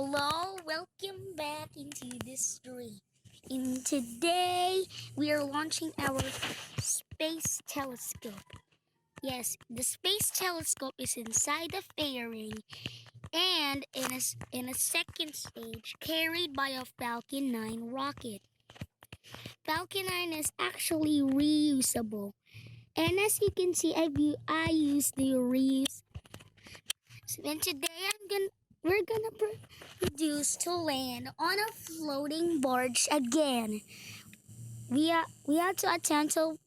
Hello, welcome back into this stream. And today we are launching our space telescope. Yes, the space telescope is inside the fairing and in a second stage carried by a Falcon 9 rocket. Falcon 9 is actually reusable. And as you can see, I use the reuse. And today we're gonna produce to land on a floating barge again. We have to attempt to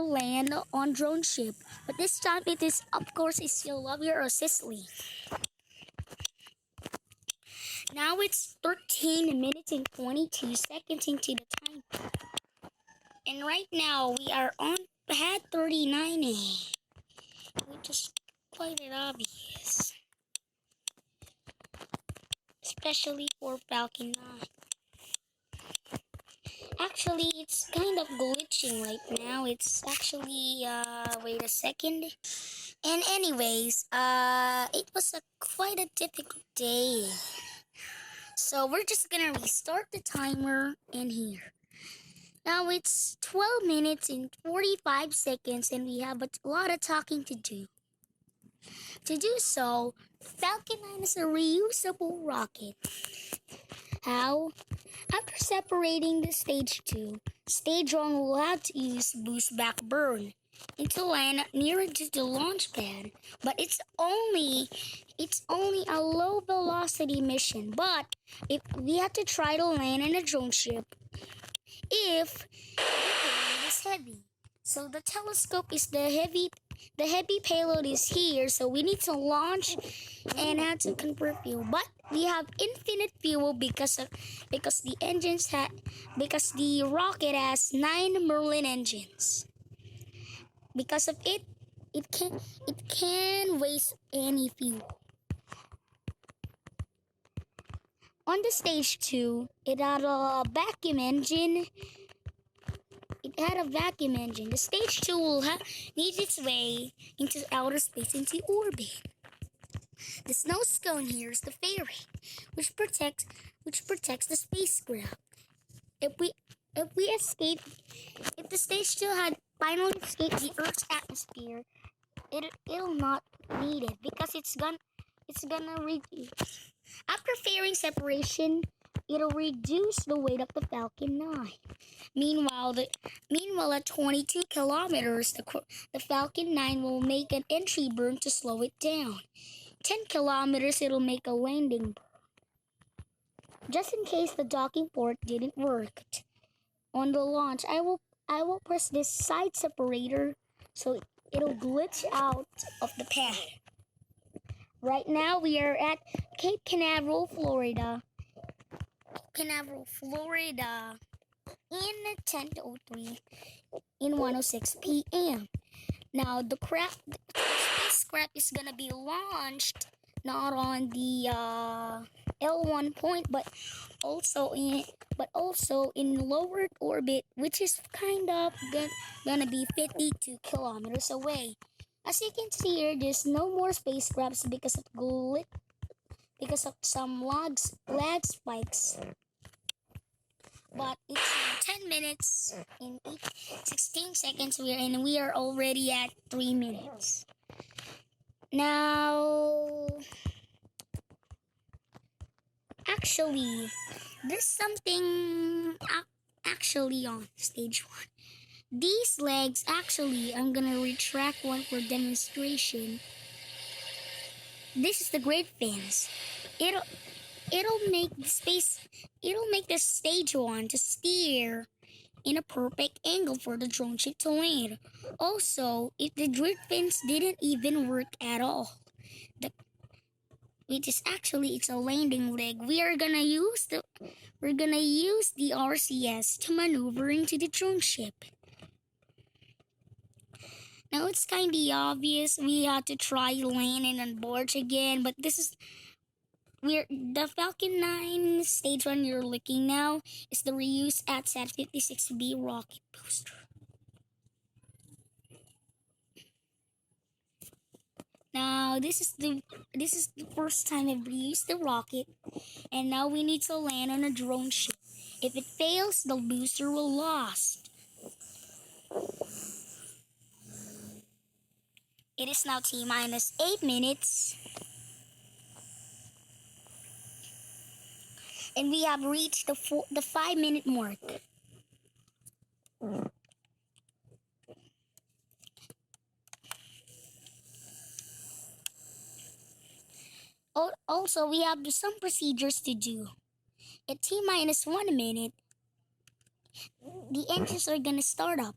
land on drone ship, but this time it is of course is still Lovey or Cicely. Now it's 13 minutes and 22 seconds into the time, and right now we are on pad 39A, which is quite obvious, especially for Falcon 9. Actually, it's kind of glitching right now. It's actually, wait a second. And anyways, it was quite a difficult day. So we're just gonna restart the timer in here. Now it's 12 minutes and 45 seconds and we have a lot of talking to do. To do so, Falcon 9 is a reusable rocket. How? After separating the stage 2, stage 1 will have to use boost back burn into land nearer to the launch pad, but it's only a low velocity mission. But if we have to try to land in a drone ship, if the payload is heavy, so the telescope is the heavy payload is here, so we need to launch and have to convert fuel. But we have infinite fuel because the rocket has 9 Merlin engines. Because of it can waste any fuel. On the stage 2, it had a vacuum engine. The stage 2 will need its way into outer space, into orbit. The snow cone here is the fairing, which protects the spacecraft. If the stage 2 had finally escaped the Earth's atmosphere, it'll not need it because it's gonna reduce. After fairing separation, it'll reduce the weight of the Falcon 9. Meanwhile, at 22 kilometers, the Falcon 9 will make an entry burn to slow it down. 10 kilometers, it'll make a landing burn. Just in case the docking port didn't work on the launch, I will press this side separator so it'll glitch out of the pad. Right now, we are at Cape Canaveral, Florida. In 10:03 in 1:06 p.m. Now the spacecraft is gonna be launched not on the L1 point, but also in lower orbit, which is kind of gonna be 52 kilometers away. As you can see here, there's no more spacecrafts because of some lag spikes. But it's 10 minutes in 16 seconds we are already at 3 minutes. Now, actually, there's something actually on stage 1. These legs, actually, I'm gonna retract one for demonstration. This is the great fins. It'll make the stage 1 to steer in a perfect angle for the drone ship to land. Also, if the grid fins didn't even work at all, it's a landing leg. We're gonna use the RCS to maneuver into the drone ship. Now it's kinda obvious we have to try landing on board again, but the Falcon 9 stage 1 you're looking now is the reused ATSAT 56B rocket booster. Now this is the first time I've used the rocket, and now we need to land on a drone ship. If it fails, the booster will lost. It is now T minus 8 minutes, and we have reached the 5-minute mark. Also, we have some procedures to do. At T minus 1 minute, the engines are gonna start up,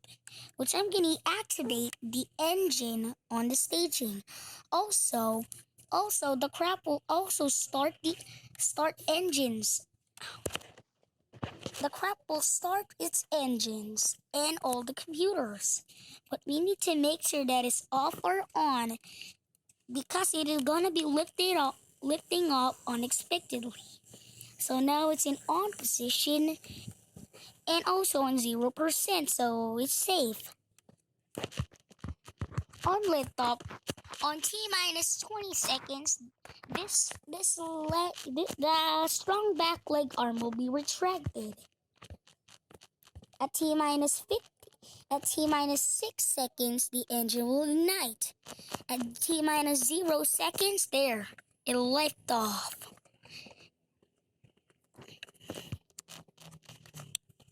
which I'm gonna activate the engine on the staging. Also, the crab will also start engines. The crab will start its engines and all the computers, but we need to make sure that it's off or on because it is gonna be lifting up unexpectedly. So now it's in on position and also on 0%, so it's safe. On liftoff, on T minus 20 seconds, the strong back leg arm will be retracted. At T minus 6 seconds, the engine will ignite. At T minus 0 seconds, there, it'll lift off.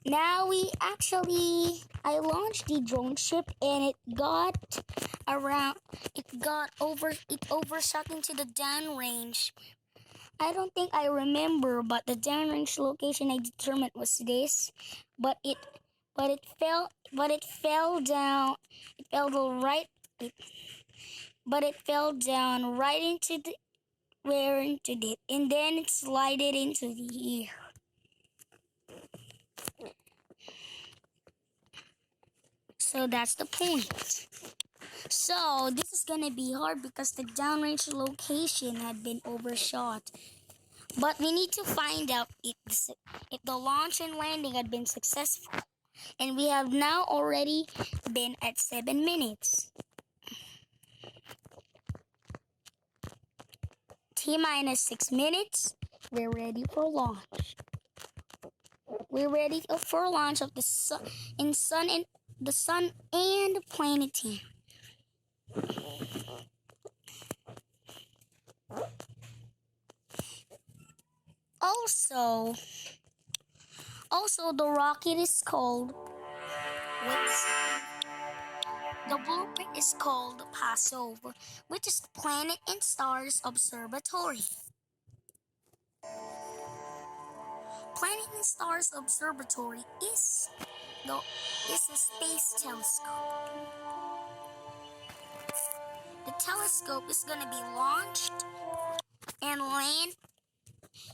Now I launched the drone ship and it overshot into the downrange. I don't think I remember, but the downrange location I determined was this, but it fell down. It fell down right into it, and then it slided into the air. So that's the point. So this is gonna be hard because the downrange location had been overshot. But we need to find out if the launch and landing had been successful. And we have now already been at 7 minutes. T minus 6 minutes. We're ready for launch. We're ready for launch of the sun and planet team. Also the rocket is called. The blueprint is called PASOB, which is Planet and Stars Observatory. Planet and Stars Observatory is a space telescope. The telescope is going to be launched and land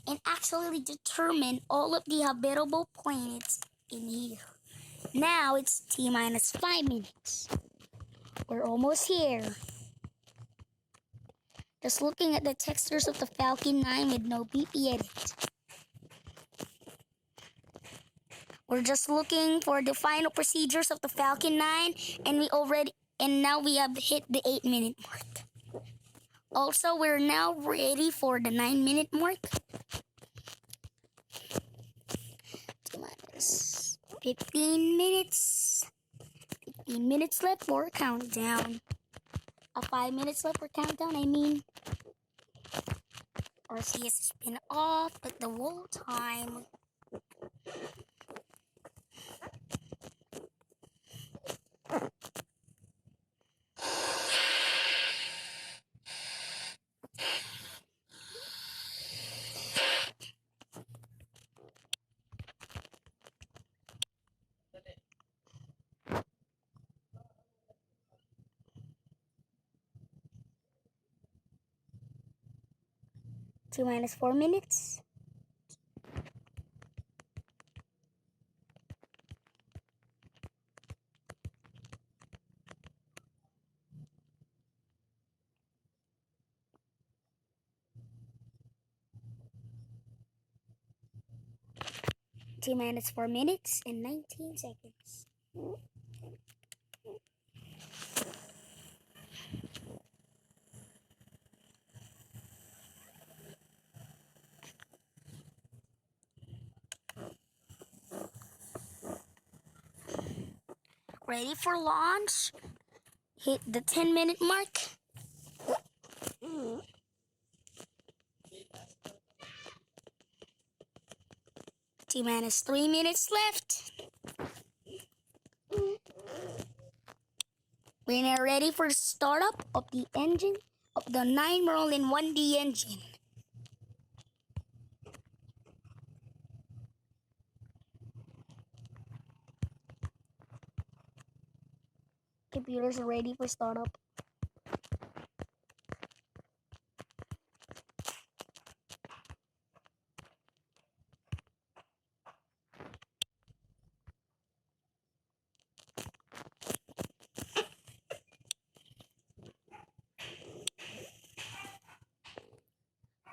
and actually determine all of the habitable planets in here. Now it's T minus 5 minutes. We're almost here. Just looking at the textures of the Falcon 9 with no BP edit. We're just looking for the final procedures of the Falcon 9 and now we have hit the 8-minute mark. Also, we're now ready for the 9-minute mark. 15 minutes. 15 minutes left for countdown. 5 minutes left for countdown, I mean. RCS has been off at the whole time. T minus 4 minutes. T minus 4 minutes and 19 seconds. ready for launch. Hit the 10-minute mark. T-minus 3 minutes left. We're now ready for the startup of the engine of the 9-roll-in 1D engine. Computers are ready for startup.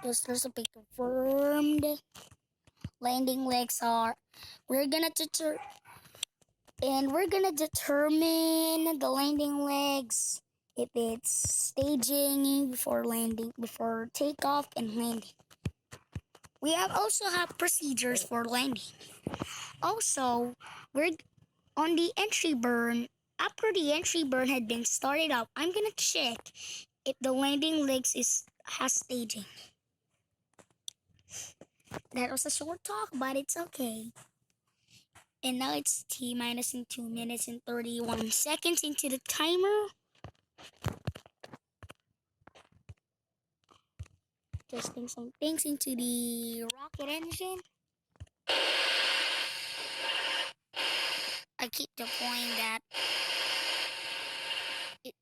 Thrusters have been confirmed. Landing legs are. We're gonna determine the landing legs if it's staging before takeoff and landing. We also have procedures for landing. Also, we're on the entry burn. After the entry burn had been started up, I'm gonna check if the landing legs has staging. That was a short talk, but it's okay. And now it's T-minus in 2 minutes and 31 seconds into the timer. Testing some things into the rocket engine. I keep deploying that.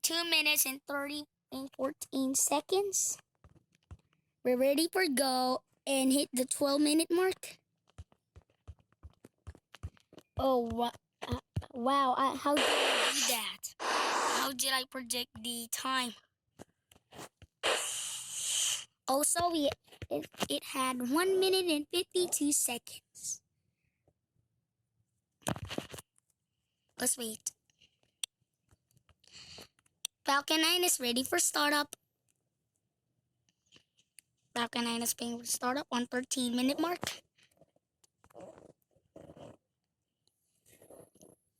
2 minutes and 14 seconds. We're ready for go and hit the 12-minute mark. Oh, wow. How did I do that? How did I predict the time? Also, it had 1 minute and 52 seconds. Let's wait. Falcon 9 is ready for startup. Falcon 9 is being startup on 13-minute mark.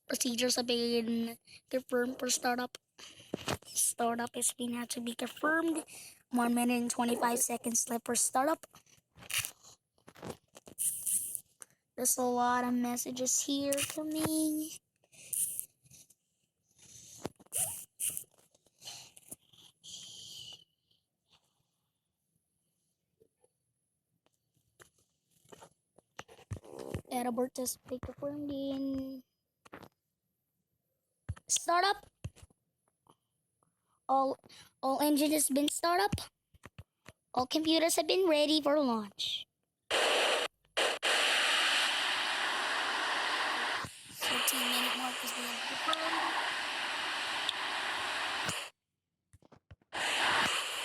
Procedures have been confirmed for startup. Startup is being had to be confirmed. 1 minute and 25 seconds left for startup. There's a lot of messages here coming. Abort has been confirmed in startup. All engine has been startup. All computers have been ready for launch. 13-minute mark is being confirmed.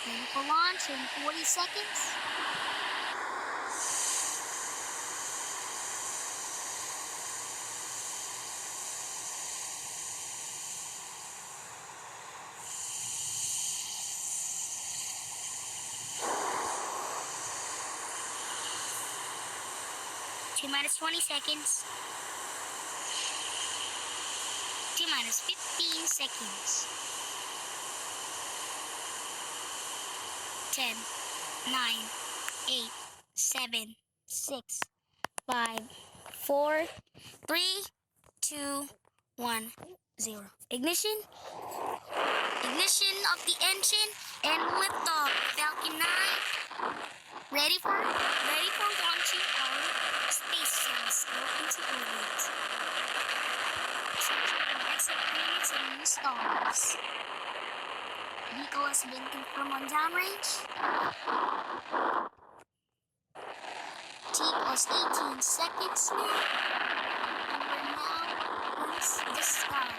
Ready for launch in 40 seconds. T-minus 20 seconds. T-minus 15 seconds. 10, 9, 8, 7, 6, 5, 4, 3, 2, 1, 0. Ignition. Ignition of the engine and liftoff. Falcon 9 ready for launching our space telescope into orbit. Searching for exit planets and new stars. Vehicle has been confirmed on downrange. T plus 18 seconds now. And we're now in the sky.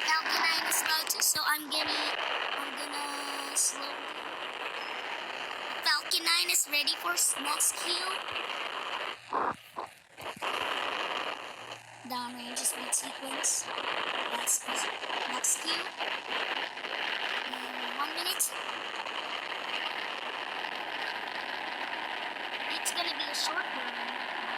Falcon 9 is about to, so I'm gonna slow. Falcon 9 is ready for next cue. Downrange is mid sequence. Next cue. In 1 minute. It's gonna be a short burn.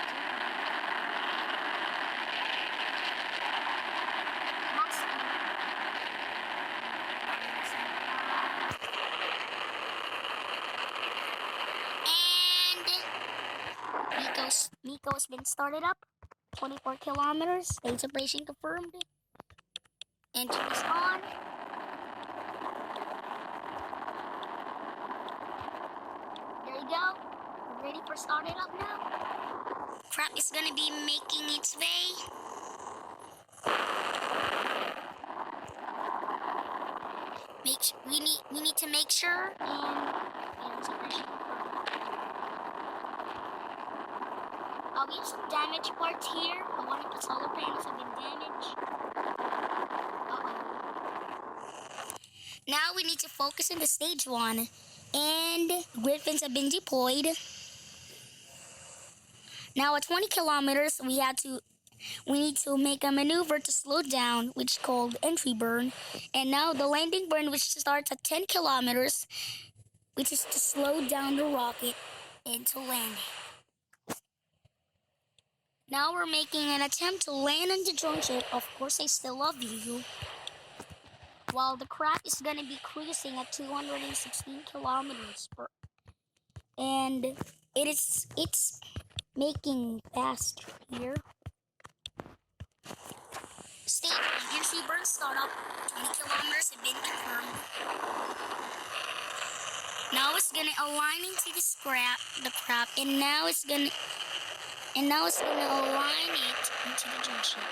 Miko has been started up. 24 kilometers. Stage separation confirmed. Engine is on. There you go. We're ready for started up now. Crap is gonna be making its way. We need to make sure and separation confirmed. We have some damage parts here. One of the solar panels have been damaged. Now we need to focus on the stage 1. And Griffins have been deployed. Now at 20 kilometers, we need to make a maneuver to slow down, which is called entry burn. And now the landing burn, which starts at 10 kilometers, which is to slow down the rocket into landing. Now we're making an attempt to land on the drone ship. Of course, I still love you. While the craft is gonna be cruising at 216 kilometers per, and it's making fast here. Stage entry burn startup. 20 kilometers have been confirmed. Now it's gonna align into the craft, and now it's gonna align it into the drone ship.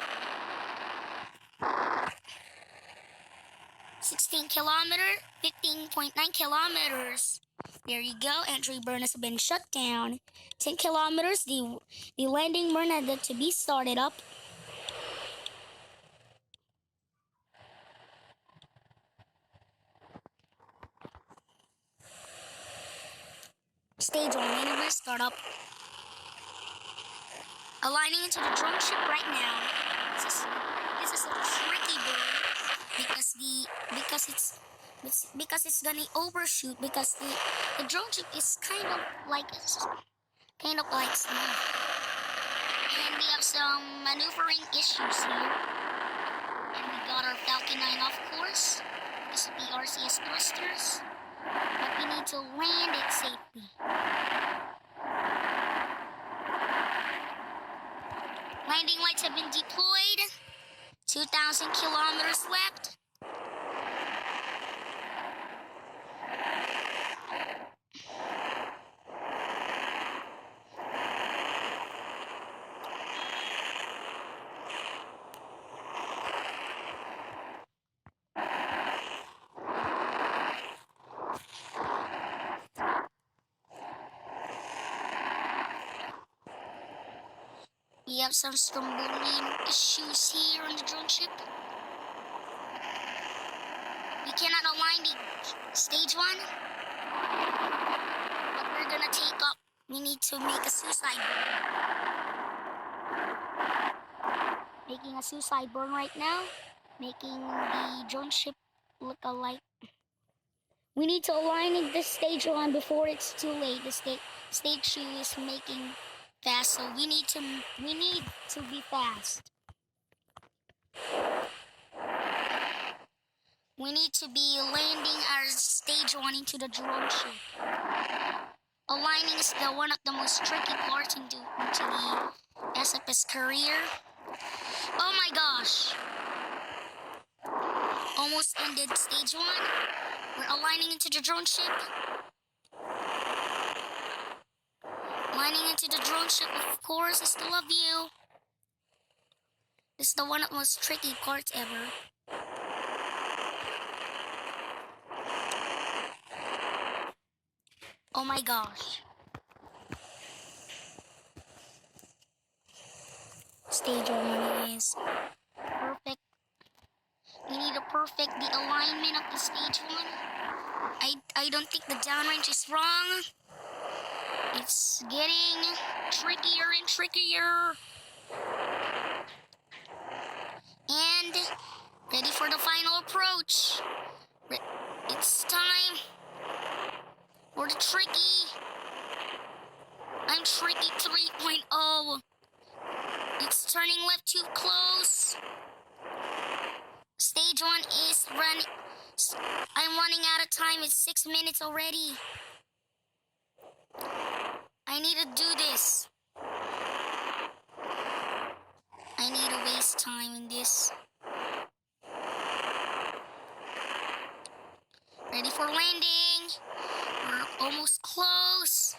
16 kilometers, 15.9 kilometers. There you go. Entry burn has been shut down. 10 kilometers. The landing burn had to be started up. Stage 1 landing burn start up. Aligning into the drone ship right now. This is a tricky burn because it's gonna overshoot because the drone ship is kind of like small. And we have some maneuvering issues here. And we got our Falcon 9 off course. This is the RCS thrusters. But we need to land it safely. Landing lights have been deployed. 2,000 kilometers left. We have some stumbling issues here on the drone ship. We cannot align the stage 1. But we're gonna take up. We need to make a suicide burn. Making a suicide burn right now. Making the drone ship look alike. We need to align the stage 1 before it's too late. The stage 2 is making fast, so we need to be fast. We need to be landing our stage 1 into the drone ship. Aligning is one of the most tricky parts into the SFS career. Oh my gosh! Almost ended stage 1. We're aligning into the drone ship. Aligning into the drone ship, of course. I still love you. This is one of the most tricky parts ever. Oh my gosh. Stage 1 is perfect. We need to perfect the alignment of the stage 1. I don't think the downrange is wrong. It's getting trickier and trickier. And ready for the final approach. It's time for the tricky. I'm tricky 3.0. It's turning left too close. Stage 1 is running. I'm running out of time. It's 6 minutes already. I need to do this. I need to waste time in this. Ready for landing. We're almost close.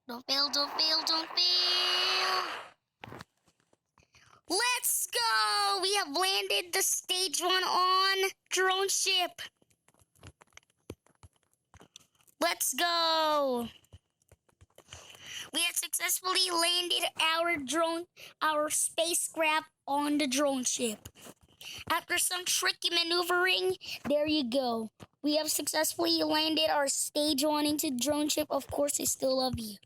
Don't fail, don't fail, don't fail. Let's go! We have landed the stage 1 on drone ship. Let's go! We have successfully landed our spacecraft on the drone ship. After some tricky maneuvering, there you go. We have successfully landed our stage 1 into the drone ship. Of course, I still love you.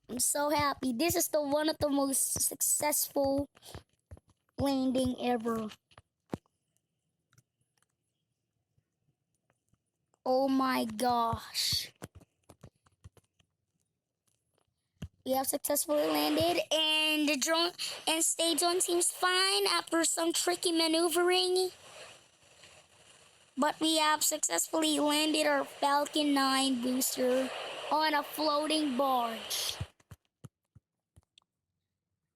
I'm so happy. This is one of the most successful landing ever. Oh my gosh. We have successfully landed, and the drone and stage 1 seems fine after some tricky maneuvering. But we have successfully landed our Falcon 9 booster on a floating barge.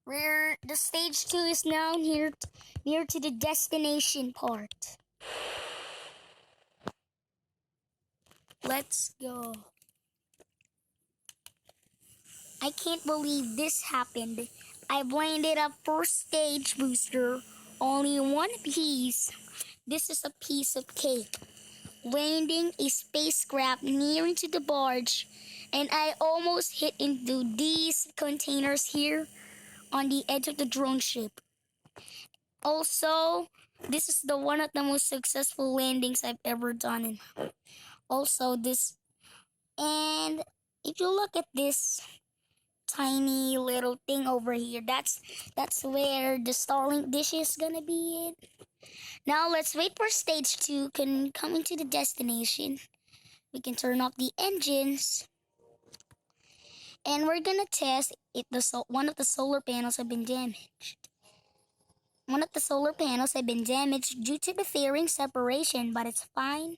Where the stage 2 is now near to the destination part. Let's go. I can't believe this happened. I've landed a first stage booster, only one piece. This is a piece of cake. Landing a spacecraft near to the barge, and I almost hit into these containers here on the edge of the drone ship. Also, this is one of the most successful landings I've ever done. Also, and if you look at this tiny little thing over here, that's where the Starlink dish is gonna be it. Now let's wait for stage 2 can come into the destination. We can turn off the engines, and we're gonna test if one of the solar panels have been damaged. One of the solar panels have been damaged due to the fairing separation, but it's fine.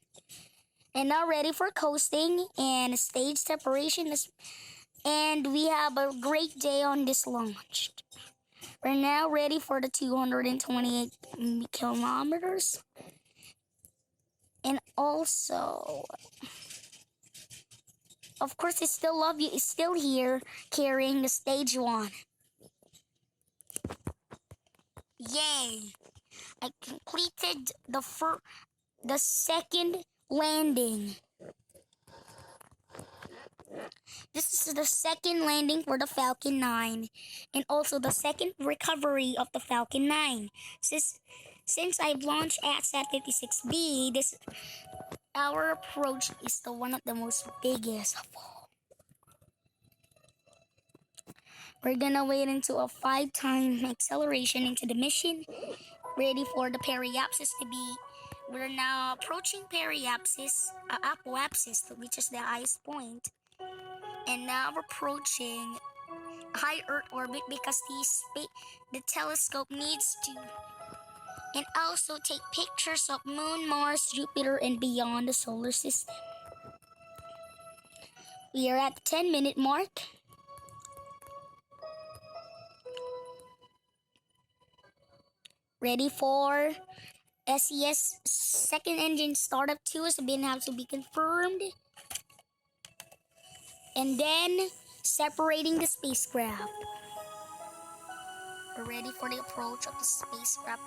And now ready for coasting and stage separation and we have a great day on this launch. We're now ready for the 228 kilometers. And also, of course, I still love you. It's still here carrying the stage 1. Yay! I completed the second landing. This is the second landing for the Falcon 9, and also the second recovery of the Falcon 9. Since I've launched ATSAT 56B, our approach is one of the most biggest of all. We're gonna wait until a 5-time acceleration into the mission, ready for the periapsis to be. We're now approaching periapsis, apoapsis, which is the highest point. And now we're approaching high Earth orbit because the telescope needs to, and also take pictures of Moon, Mars, Jupiter, and beyond the solar system. We are at the 10-minute mark. Ready for SES second engine startup 2 has been have to be confirmed. And then separating the spacecraft. We're ready for the approach of the spacecraft.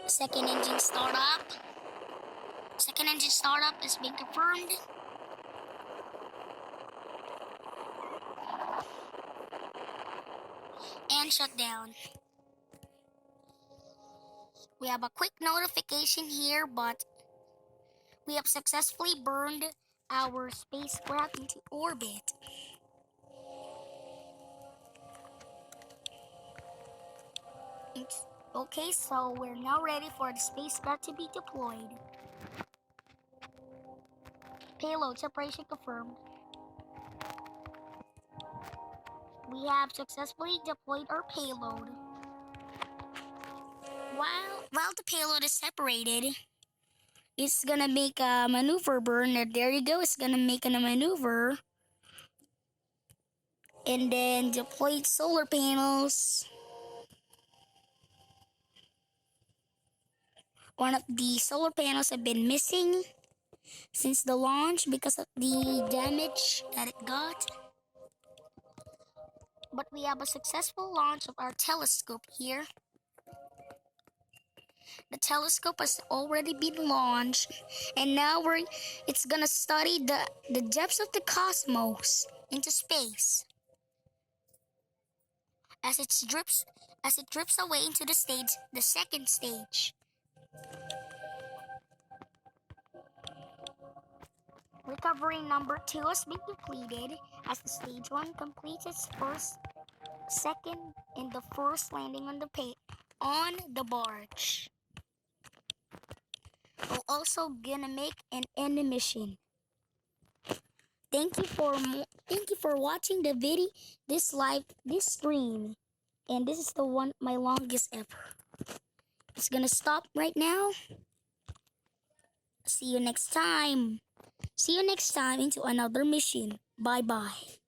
Second engine startup. Second engine startup has been confirmed. And shut down. We have a quick notification here, but we have successfully burned our spacecraft into orbit. Okay, so we're now ready for the spacecraft to be deployed. Payload separation confirmed. We have successfully deployed our payload. While the payload is separated, it's gonna make a maneuver burn. There you go. It's gonna make a maneuver. And then deploy solar panels. One of the solar panels have been missing since the launch because of the damage that it got. But we have a successful launch of our telescope here. The telescope has already been launched, and now it's gonna study the depths of the cosmos into space. As it drifts away into the second stage. Recovery number 2 has been completed as the stage 1 completes its second, and the first landing on the barge. We're also gonna make an end mission. Thank you for watching the video, this stream, and this is my longest ever. It's gonna stop right now. See you next time. See you next time into another mission. Bye bye.